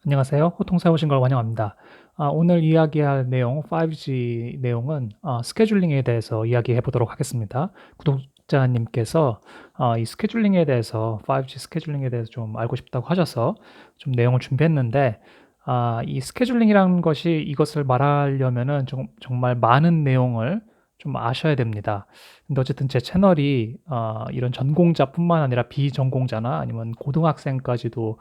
안녕하세요. 호통사에 오신 걸 환영합니다. 오늘 이야기할 내용, 5G 내용은 스케줄링에 대해서 이야기해 보도록 하겠습니다. 구독자님께서 이 스케줄링에 대해서, 5G 스케줄링에 대해서 좀 알고 싶다고 하셔서 좀 내용을 준비했는데, 이 스케줄링이라는 것이 이것을 말하려면은 정말 많은 내용을 좀 아셔야 됩니다. 근데 어쨌든 제 채널이 이런 전공자뿐만 아니라 비전공자나 아니면 고등학생까지도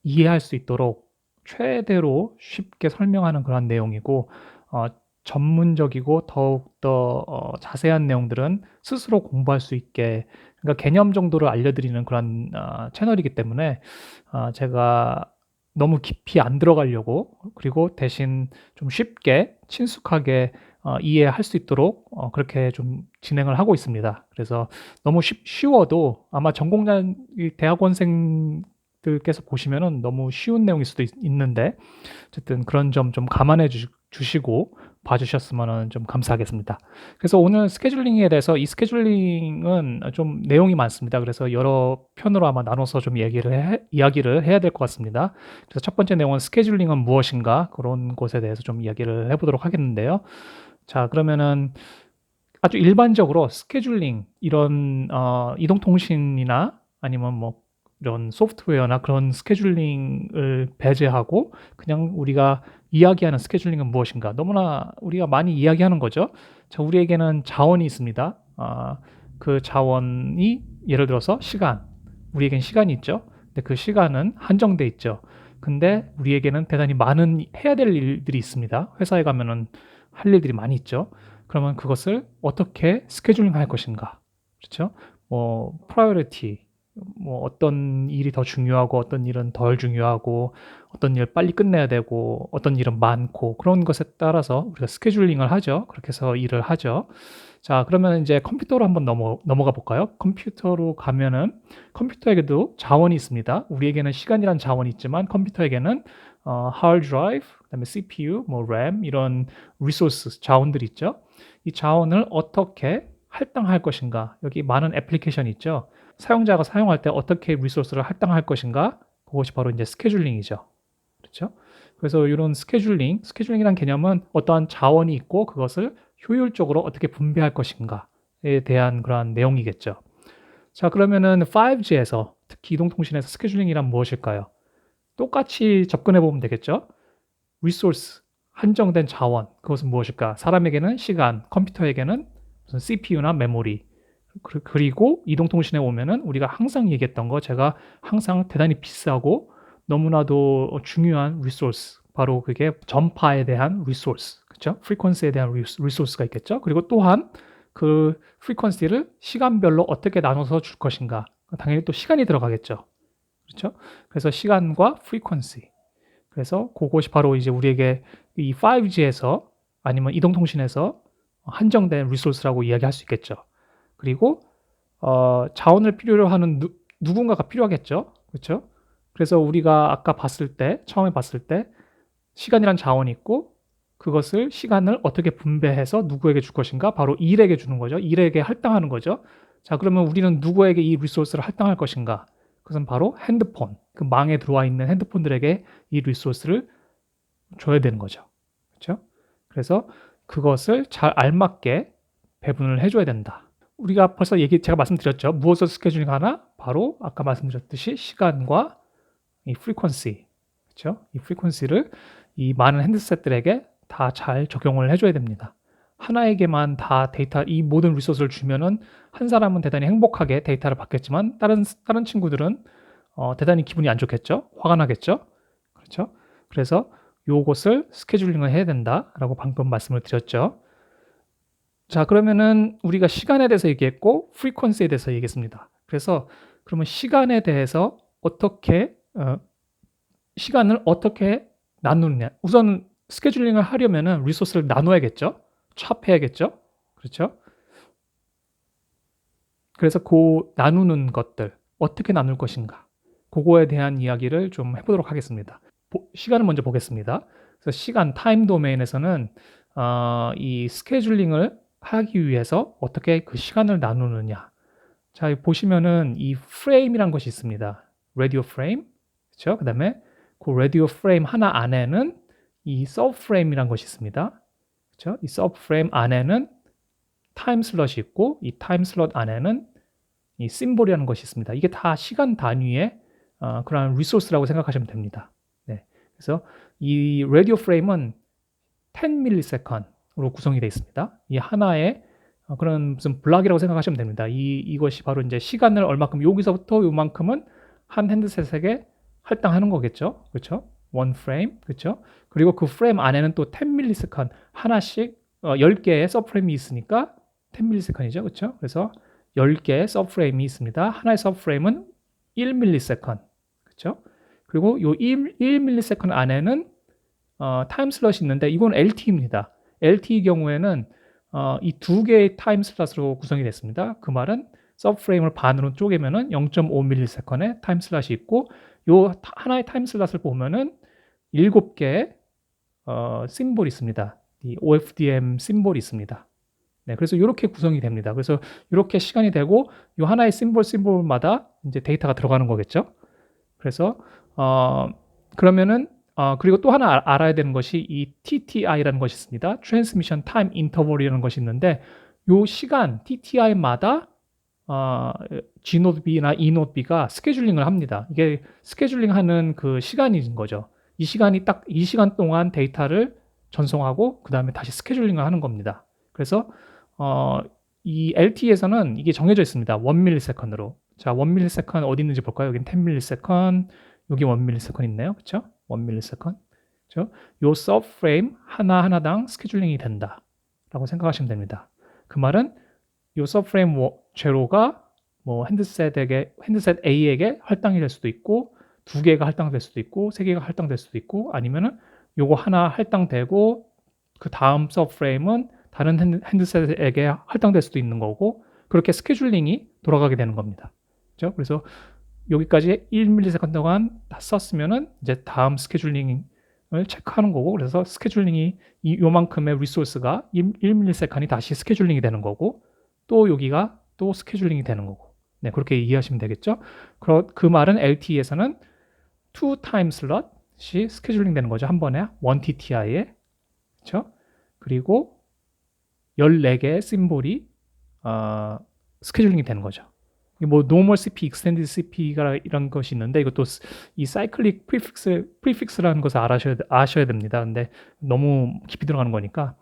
이해할 수 있도록 최대로 쉽게 설명하는 그런 내용이고, 어, 전문적이고 더욱더 자세한 내용들은 스스로 공부할 수 있게, 그러니까 개념 정도를 알려드리는 그런 채널이기 때문에 제가 너무 깊이 안 들어가려고, 그리고 대신 좀 쉽게 친숙하게 이해할 수 있도록 그렇게 좀 진행을 하고 있습니다. 그래서 너무 쉬워도 아마 전공자 대학원생 들께서 보시면은 너무 쉬운 내용일 수도 있는데, 어쨌든 그런 점 좀 감안해 주시고 봐주셨으면 좀 감사하겠습니다. 그래서 오늘 스케줄링에 대해서, 이 스케줄링은 좀 내용이 많습니다. 그래서 여러 편으로 아마 나눠서 좀 이야기를 해야 될 것 같습니다. 그래서 첫 번째 내용은 스케줄링은 무엇인가, 그런 것에 대해서 좀 이야기를 해보도록 하겠는데요. 자, 그러면은 아주 일반적으로 스케줄링, 이런 이동통신이나 아니면 뭐 이런 소프트웨어나 그런 스케줄링을 배제하고 그냥 우리가 이야기하는 스케줄링은 무엇인가? 너무나 우리가 많이 이야기하는 거죠. 자, 우리에게는 자원이 있습니다. 그 자원이 예를 들어서 시간. 우리에겐 시간이 있죠. 근데 그 시간은 한정돼 있죠. 근데 우리에게는 대단히 많은 해야 될 일들이 있습니다. 회사에 가면은 할 일들이 많이 있죠. 그러면 그것을 어떻게 스케줄링 할 것인가? 그렇죠? 뭐 프라이어리티, 뭐 어떤 일이 더 중요하고 어떤 일은 덜 중요하고, 어떤 일 빨리 끝내야 되고 어떤 일은 많고, 그런 것에 따라서 우리가 스케줄링을 하죠. 그렇게 해서 일을 하죠. 자, 그러면 이제 컴퓨터로 한번 넘어가 볼까요? 컴퓨터로 가면은 컴퓨터에게도 자원이 있습니다. 우리에게는 시간이란 자원이 있지만 컴퓨터에게는 하드 드라이브, 그다음에 CPU, 뭐 램, 이런 리소스 자원들이 있죠. 이 자원을 어떻게 할당할 것인가? 여기 많은 애플리케이션이 있죠. 사용자가 사용할 때 어떻게 리소스를 할당할 것인가? 그것이 바로 이제 스케줄링이죠. 그렇죠? 그래서 이런 스케줄링이란 개념은 어떠한 자원이 있고 그것을 효율적으로 어떻게 분배할 것인가에 대한 그러한 내용이겠죠. 자, 그러면은 5G에서, 특히 이동통신에서 스케줄링이란 무엇일까요? 똑같이 접근해 보면 되겠죠. 리소스, 한정된 자원, 그것은 무엇일까? 사람에게는 시간, 컴퓨터에게는 무슨 CPU나 메모리, 그리고 이동통신에 오면은 우리가 항상 얘기했던 거, 제가 항상 대단히 비싸고 너무나도 중요한 리소스, 바로 그게 전파에 대한 리소스, 그쵸? 프리퀀시에 대한 리소스가 있겠죠. 그리고 또한 그 프리퀀시를 시간별로 어떻게 나눠서 줄 것인가, 당연히 또 시간이 들어가겠죠. 그렇죠? 그래서 시간과 프리퀀시, 그래서 그것이 바로 이제 우리에게 이 5G에서 아니면 이동통신에서 한정된 리소스라고 이야기할 수 있겠죠. 그리고 자원을 필요로 하는 누군가가 필요하겠죠. 그렇죠? 그래서 우리가 아까 처음에 봤을 때 시간이란 자원이 있고, 그것을 시간을 어떻게 분배해서 누구에게 줄 것인가? 바로 일에게 주는 거죠. 일에게 할당하는 거죠. 자, 그러면 우리는 누구에게 이 리소스를 할당할 것인가? 그것은 바로 핸드폰, 그 망에 들어와 있는 핸드폰들에게 이 리소스를 줘야 되는 거죠. 그렇죠? 그래서 그것을 잘 알맞게 배분을 해줘야 된다. 우리가 벌써 제가 말씀드렸죠. 무엇을 스케줄링 하나? 바로 아까 말씀드렸듯이 시간과 이 프리퀀시, 그렇죠? 이 프리퀀시를 이 많은 핸드셋들에게 다 잘 적용을 해줘야 됩니다. 하나에게만 다 이 모든 리소스를 주면은 한 사람은 대단히 행복하게 데이터를 받겠지만 다른 친구들은 대단히 기분이 안 좋겠죠? 화가 나겠죠? 그렇죠? 그래서 요것을 스케줄링을 해야 된다라고 방금 말씀을 드렸죠. 자, 그러면은 우리가 시간에 대해서 얘기했고 프리퀀시에 대해서 얘기했습니다. 그래서 그러면 시간에 대해서 시간을 어떻게 나누느냐. 우선 스케줄링을 하려면은 리소스를 나눠야겠죠. 찹해야겠죠. 그렇죠? 그래서 그 나누는 것들 어떻게 나눌 것인가. 그거에 대한 이야기를 좀 해보도록 하겠습니다. 시간을 먼저 보겠습니다. 그래서 시간 타임 도메인에서는 이 스케줄링을 하기 위해서 어떻게 그 시간을 나누느냐. 자, 보시면은 이 프레임이란 것이 있습니다. 라디오 프레임, 그렇죠? 그다음에 그 라디오 프레임 하나 안에는 이 서브 프레임이라는 것이 있습니다. 그렇죠? 이 서브 프레임 안에는 타임 슬롯이 있고 이 타임 슬롯 안에는 이 심볼이라는 것이 있습니다. 이게 다 시간 단위의 그런 리소스라고 생각하시면 됩니다. 네. 그래서 이 라디오 프레임은 10ms로 구성이 되어 있습니다. 이 하나의 그런 무슨 블락이라고 생각하시면 됩니다. 이것이 바로 이제 시간을 얼마큼 여기서부터 요만큼은 한 핸드셋에게 할당하는 거겠죠. 그렇죠? 원 프레임. 그렇죠? 그리고 그 프레임 안에는 또 10ms 하나씩 10개의 서프레임이 있으니까 10ms이죠. 그렇죠? 그래서 10개의 서프레임이 있습니다. 하나의 서프레임은 1ms. 그렇죠? 그리고 요 1ms 안에는 타임 슬롯이 있는데 이건 LTE입니다. LTE 경우에는 이 두 개의 타임 슬롯으로 구성이 됐습니다. 그 말은 서브프레임을 반으로 쪼개면은 0.5ms의 타임 슬롯이 있고 요 하나의 타임 슬롯을 보면은 7개의 심볼이 있습니다. 이 OFDM 심볼이 있습니다. 네, 그래서 이렇게 구성이 됩니다. 그래서 이렇게 시간이 되고 요 하나의 심볼마다 이제 데이터가 들어가는 거겠죠. 그래서 그러면은 그리고 또 하나 알아야 되는 것이 이 TTI라는 것이 있습니다. Transmission Time Interval이라는 것이 있는데 요 시간 TTI마다 G 노드 B나 E 노드 B가 스케줄링을 합니다. 이게 스케줄링하는 그 시간인 거죠. 이 시간이 딱 이 시간 동안 데이터를 전송하고 그 다음에 다시 스케줄링을 하는 겁니다. 그래서 이 LTE에서는 이게 정해져 있습니다. 1ms로. 자, 1ms 어디 있는지 볼까요? 여기는 10ms, 여기 1ms 있네요. 그렇죠? 1ms. 그렇죠? 요 서브 프레임 하나하나당 스케줄링이 된다라고 생각하시면 됩니다. 그 말은 요 서브 프레임 제로가 뭐 핸드셋 A에게 할당이 될 수도 있고 2개가 할당될 수도 있고 3개가 할당될 수도 있고 아니면은 요거 하나 할당되고 그 다음 서브 프레임은 다른 핸드셋에게 할당될 수도 있는 거고 그렇게 스케줄링이 돌아가게 되는 겁니다. 그렇죠? 그래서 여기까지 1ms 동안 다 썼으면은 이제 다음 스케줄링을 체크하는 거고 그래서 스케줄링이 요만큼의 리소스가 1ms이 다시 스케줄링이 되는 거고 또 여기가 또 스케줄링이 되는 거고 네, 그렇게 이해하시면 되겠죠? 그 말은 LTE에서는 2 타임 슬롯이 스케줄링 되는 거죠. 한 번에 1TTI에 그렇죠? 그리고 14개의 심볼이 스케줄링이 되는 거죠. 뭐 normal CP, extended CP가 이런 것이 있는데 이것도 이 cyclic prefix라는 것을 아셔야 됩니다. 근데 너무 깊이 들어가는 거니까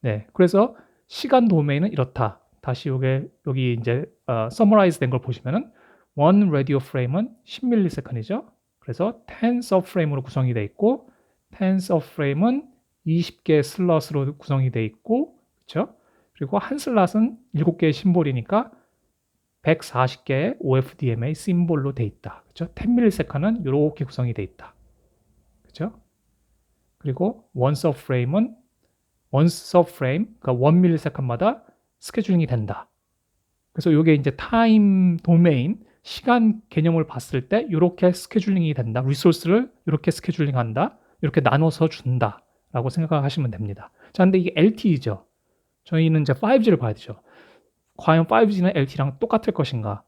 네, 그래서 시간 도메인은 이렇다. 다시 여기 이제 summarize 된 걸 보시면은 one radio frame은 10ms이죠. 그래서 10 subframe으로 구성이 되어 있고 10 subframe은 20개의 슬롯으로 구성이 되어 있고 그렇죠? 그리고 한 슬롯은 7개의 심볼이니까 140개의 OFDMA 심볼로 돼 있다. 그렇죠? 10ms는 이렇게 구성이 돼 있다. 그렇죠? 그리고 one subframe은 one subframe, 그러니까 1ms마다 스케줄링이 된다. 그래서 이게 이제 타임 도메인, 시간 개념을 봤을 때 이렇게 스케줄링이 된다. 리소스를 이렇게 스케줄링한다. 이렇게 나눠서 준다라고 생각하시면 됩니다. 자, 근데 이게 LTE죠. 저희는 이제 5G를 봐야 되죠. 과연 5G는 LTE랑 똑같을 것인가?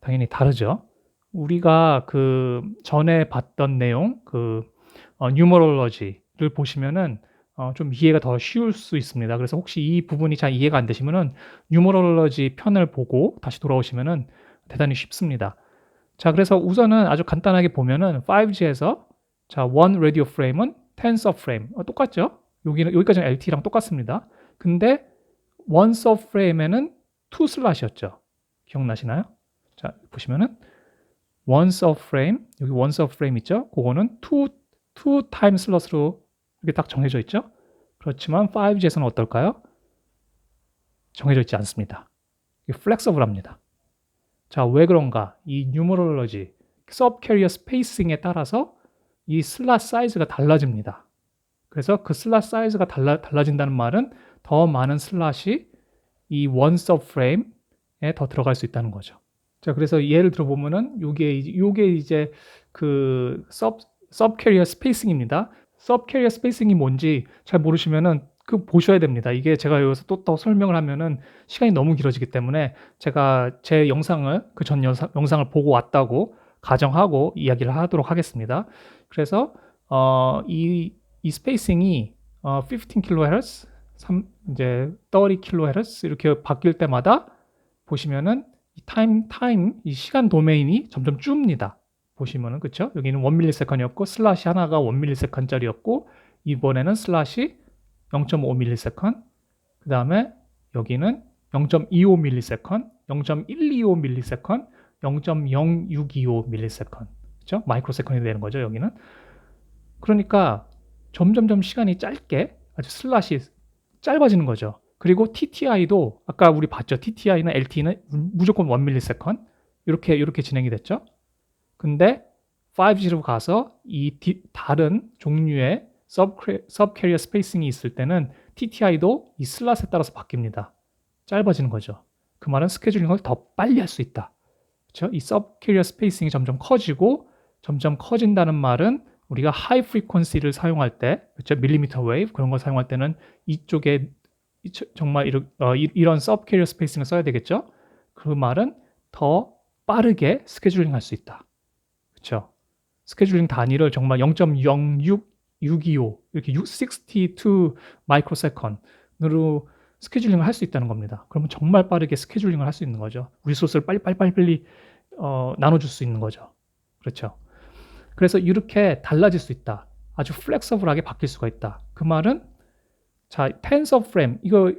당연히 다르죠. 우리가 그 전에 봤던 내용, 뉴머럴러지를 보시면은 좀 이해가 더 쉬울 수 있습니다. 그래서 혹시 이 부분이 잘 이해가 안 되시면은 뉴머럴러지 편을 보고 다시 돌아오시면은 대단히 쉽습니다. 자, 그래서 우선은 아주 간단하게 보면은 5G에서 자, one radio frame은 10 subframe 똑같죠? 여기까지는 LTE랑 똑같습니다. 근데 one subframe에는 2 슬롯이었죠. 기억나시나요? 자, 보시면은 one subframe, 여기 one subframe 있죠? 그거는 2 타임 슬롯으로 이렇게 딱 정해져 있죠? 그렇지만 5G에서는 어떨까요? 정해져 있지 않습니다. 이게 플렉서블합니다. 자, 왜 그런가? 이 뉴머럴러지, 서브캐리어 스페이싱에 따라서 이 슬롯 사이즈가 달라집니다. 그래서 그 슬롯 사이즈가 달라진다는 말은 더 많은 슬롯이 이 원 서브프레임에 더 들어갈 수 있다는 거죠. 자, 그래서 예를 들어 보면은 요게 이제 그 서브캐리어 스페이싱입니다. 서브캐리어 스페이싱이 뭔지 잘 모르시면은 그 보셔야 됩니다. 이게 제가 여기서 또 더 설명을 하면은 시간이 너무 길어지기 때문에 제가 제 영상을 그 전 영상을 보고 왔다고 가정하고 이야기를 하도록 하겠습니다. 그래서 이 스페이싱이 15kHz, 이제 30kHz 이렇게 바뀔 때마다 보시면은 이 시간 도메인이 점점 줍니다. 보시면은 그쵸? 여기는 1ms였고 슬래시 하나가 1ms짜리였고 이번에는 슬래시 0.5ms, 그 다음에 여기는 0.25ms, 0.125ms, 0.0625ms, 그쵸? 마이크로세컨이 되는 거죠, 여기는. 그러니까 점점점 시간이 짧게 아주 슬롯이 짧아지는 거죠. 그리고 TTI도 아까 우리 봤죠. TTI는 LTE는 무조건 1ms 이렇게 진행이 됐죠. 근데 5G로 가서 다른 종류의 서브캐리어 스페이싱이 있을 때는 TTI도 이 슬롯에 따라서 바뀝니다. 짧아지는 거죠. 그 말은 스케줄링을 더 빨리 할 수 있다. 그렇죠? 이 서브캐리어 스페이싱이 점점 커지고 점점 커진다는 말은 우리가 하이 프리퀀시를 사용할 때, 그렇죠? 밀리미터 웨이브 그런 걸 사용할 때는 이쪽에 정말 이런 서브캐리어 스페이싱을 써야 되겠죠? 그 말은 더 빠르게 스케줄링 할 수 있다. 그렇죠? 스케줄링 단위를 정말 0.06625 이렇게 62 마이크로세컨으로 스케줄링을 할 수 있다는 겁니다. 그러면 정말 빠르게 스케줄링을 할 수 있는 거죠. 리소스를 빨리 나눠줄 수 있는 거죠. 그렇죠? 그래서 이렇게 달라질 수 있다. 아주 플렉서블하게 바뀔 수가 있다. 그 말은 자, 텐서 프레임 이거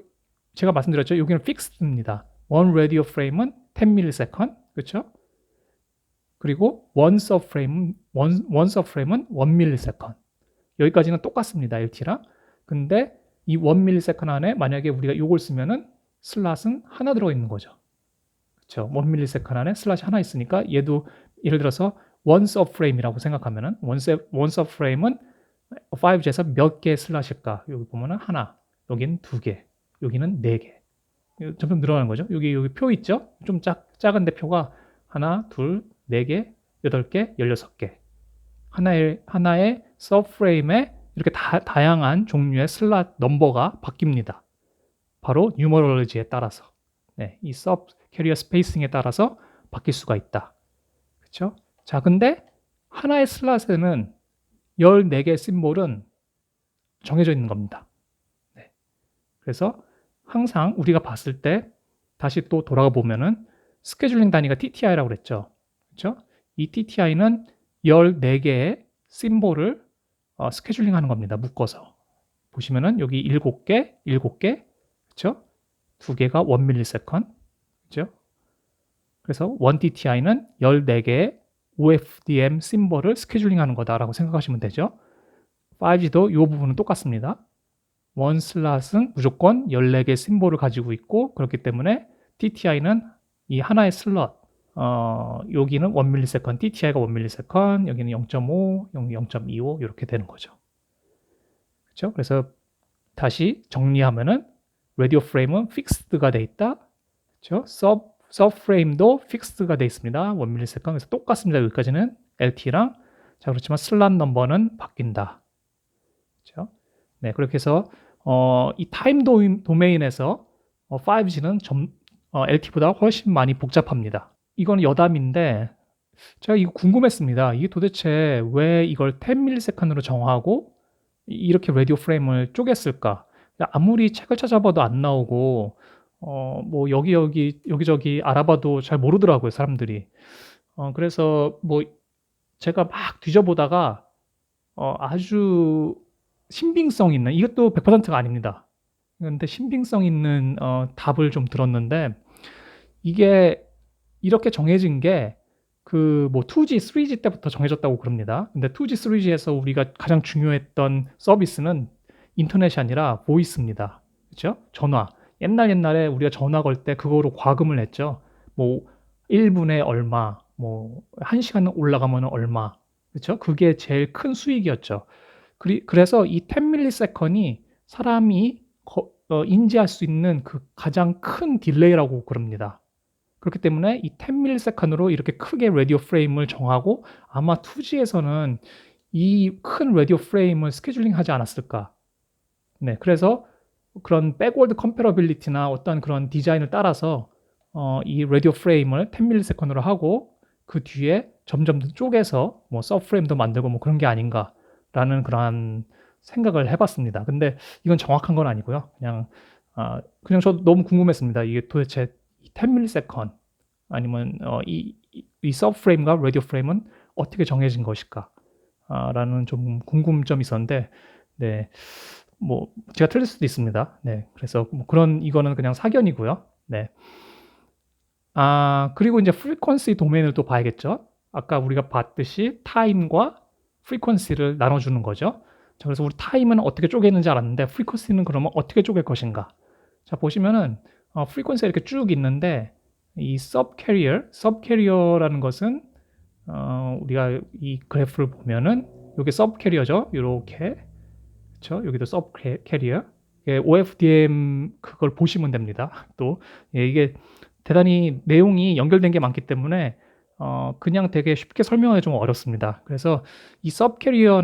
제가 말씀드렸죠. 여기는 픽스드입니다. 원 라디오 프레임은 10ms, 그렇죠? 그리고 원 서브 프레임은 1ms. 여기까지는 똑같습니다. LT랑. 근데 이 1ms 안에 만약에 우리가 이걸 쓰면은 슬롯은 하나 들어 있는 거죠. 그렇죠? 1ms 안에 슬롯이 하나 있으니까 얘도 예를 들어서 원 서브 프레임이라고 생각하면은 원 서브 프레임은 5G에서 몇 개의 슬롯일까? 여기 보면은 하나, 여기는 두 개, 여기는 네 개. 점점 늘어나는 거죠. 여기 표 있죠? 좀 작은데 표가 하나, 둘, 네 개, 8개, 16개. 하나의 서브 프레임에 이렇게 다양한 종류의 슬롯 넘버가 바뀝니다. 바로 뉴머럴로지에 따라서. 네, 이 서브 캐리어 스페이싱에 따라서 바뀔 수가 있다. 그렇죠? 자, 근데 하나의 슬롯에는 14개의 심볼은 정해져 있는 겁니다. 네. 그래서 항상 우리가 봤을 때 다시 또 돌아가 보면은 스케줄링 단위가 TTI라고 그랬죠. 그렇죠? 이 TTI는 14개의 심볼을 스케줄링 하는 겁니다. 묶어서. 보시면은 여기 7개, 그렇죠? 2개가 1ms, 그렇죠? 그래서 1TTI는 14개의 OFDM 심볼을 스케줄링 하는 거다라고 생각하시면 되죠. 5G도 이 부분은 똑같습니다. 원 슬롯은 무조건 14개 심볼을 가지고 있고 그렇기 때문에 TTI는 이 하나의 슬롯 여기는 1ms, TTI가 1ms, 여기는 0.5, 여기 0.25 이렇게 되는 거죠. 그렇죠? 그래서 다시 정리하면은 라디오 프레임은 픽스드가 돼 있다. 그렇죠? 서브 프레임도 픽스드가 돼 있습니다. 1ms. 그래서 똑같습니다. 여기까지는 LT랑 자 그렇지만 슬롯 넘버는 바뀐다. 그렇죠? 네, 그렇게 해서 이 타임 도메인에서 5G는 LT보다 훨씬 많이 복잡합니다. 이건 여담인데 제가 이거 궁금했습니다. 이게 도대체 왜 이걸 10ms로 정하고 이렇게 라디오 프레임을 쪼갰을까? 아무리 책을 찾아봐도 안 나오고 뭐 여기저기 알아봐도 잘 모르더라고요, 사람들이. 그래서 뭐 제가 막 뒤져보다가 아주 신빙성 있는 이것도 100%가 아닙니다. 근데 신빙성 있는 답을 좀 들었는데 이게 이렇게 정해진 게 그 뭐 2G, 3G 때부터 정해졌다고 그럽니다. 근데 2G, 3G에서 우리가 가장 중요했던 서비스는 인터넷이 아니라 보이스입니다. 그렇죠? 전화. 옛날에 우리가 전화 걸 때 그거로 과금을 했죠. 뭐 1분에 얼마, 뭐 1시간 올라가면 얼마. 그렇죠? 그게 제일 큰 수익이었죠. 그래서 이 10ms이 사람이 인지할 수 있는 그 가장 큰 딜레이라고 그럽니다. 그렇기 때문에 이 10ms으로 이렇게 크게 라디오 프레임을 정하고 아마 2G에서는 이 큰 라디오 프레임을 스케줄링 하지 않았을까. 네, 그래서 그런 백워드 컴패러빌리티나 어떤 그런 디자인을 따라서 이 라디오 프레임을 10ms으로 하고 그 뒤에 점점 더 쪼개서 뭐 서브프레임도 만들고 뭐 그런 게 아닌가라는 그러한 생각을 해 봤습니다. 근데 이건 정확한 건 아니고요. 그냥 저도 너무 궁금했습니다. 이게 도대체 10 millisecond 아니면 이 서브프레임과 라디오 프레임은 어떻게 정해진 것일까? 라는 좀 궁금점이 있었는데, 네. 뭐 제가 틀릴 수도 있습니다. 네. 그래서 뭐 이거는 그냥 사견이고요. 네. 그리고 인제 frequency 도메인을 또 봐야겠죠. 아까 우리가 봤듯이 타임과 frequency를 나눠 주는 거죠. 자, 그래서 우리 타임은 어떻게 쪼개는지 알았는데 frequency는 그러면 어떻게 쪼갤 것인가? 자, 보시면은 frequency가 이렇게 쭉 있는데 이 subcarrier라는 것은 우리가 이 그래프를 보면은 요게 subcarrier죠. 요렇게. 그쵸? 여기도 subcarrier. 예, OFDM 그걸 보시면 됩니다. 또 이게 대단히 내용이 연결된 게 많기 때문에 그냥 되게 쉽게 설명하기 좀 어렵습니다. 그래서 이 subcarrier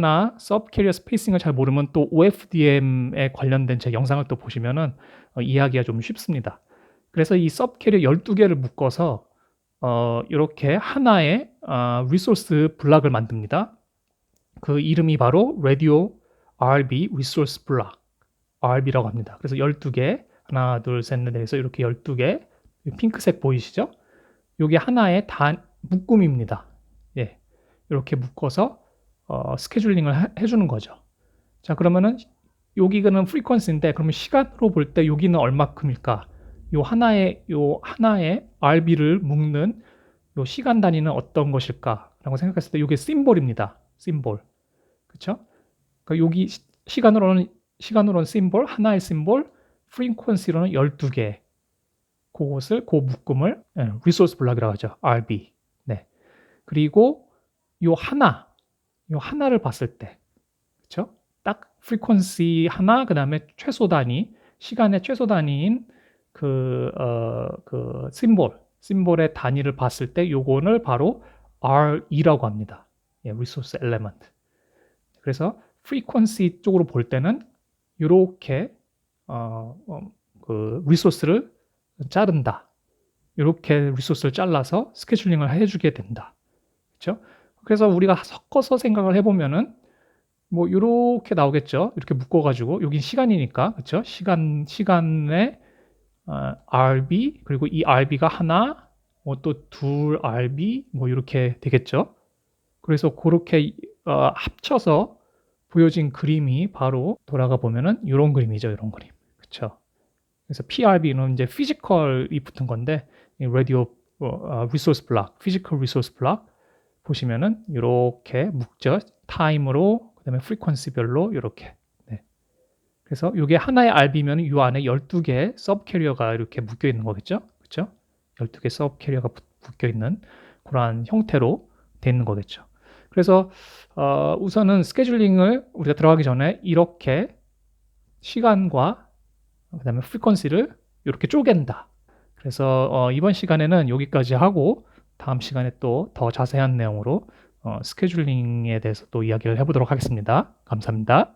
spacing을 잘 모르면 또 OFDM에 관련된 제 영상을 또 보시면은 이해하기가 좀 쉽습니다. 그래서 이 subcarrier 12개를 묶어서 요렇게 하나의 리소스 블록을 만듭니다. 그 이름이 바로 Radio RB Resource Block, RB라고 합니다. 그래서 12개, 하나, 둘, 셋, 넷 해서 이렇게 12개, 핑크색 보이시죠? 요게 하나의 묶음입니다. 예. 이렇게 묶어서 스케줄링을 해주는 거죠. 자, 그러면은 여기는 프리퀀시인데 그러면 시간으로 볼 때 여기는 얼마큼일까? 요 하나의 RB를 묶는 요 시간 단위는 어떤 것일까라고 생각했을 때 이게 심볼입니다. 심볼. 그렇죠? 그러니까 여기 시간으로는 심볼, 하나의 심볼, 프리퀀시로는 12개. 그것을 그 묶음을 리소스 블록이라고 하죠. RB. 네. 그리고 요 하나를 봤을 때 그렇죠? 딱 프리퀀시 하나 그다음에 최소 단위, 시간의 최소 단위인 그 심볼의 단위를 봤을 때 요거를 바로 R2라고 합니다. 예, 리소스 엘리먼트. 그래서 프리퀀시 쪽으로 볼 때는 요렇게 그 리소스를 자른다. 이렇게 리소스를 잘라서 스케줄링을 해주게 된다. 그렇죠? 그래서 우리가 섞어서 생각을 해보면은 뭐 이렇게 나오겠죠. 이렇게 묶어가지고 여긴 시간이니까 그렇죠? 시간에 RB 그리고 이 RB가 하나, 뭐 또 둘 RB 뭐 이렇게 되겠죠. 그래서 그렇게 합쳐서 보여진 그림이 바로 돌아가 보면은 이런 그림이죠. 이런 그림. 그렇죠? 그래서 PRB는 이제 피지컬이 붙은 건데 라디오 리소스 블록, 피지컬 리소스 블록 보시면은 이렇게 묶죠. 타임으로 그다음에 프리퀀시별로 이렇게. 네. 그래서 이게 하나의 RB면 이 안에 12개 서브캐리어가 이렇게 묶여 있는 거겠죠. 그렇죠? 12개 서브캐리어가 묶여 있는 그러한 형태로 돼 있는 거겠죠. 그래서 우선은 스케줄링을 우리가 들어가기 전에 이렇게 시간과 그다음에 프리퀀시를 이렇게 쪼갠다. 그래서 이번 시간에는 여기까지 하고 다음 시간에 또 더 자세한 내용으로 스케줄링에 대해서 또 이야기를 해보도록 하겠습니다. 감사합니다.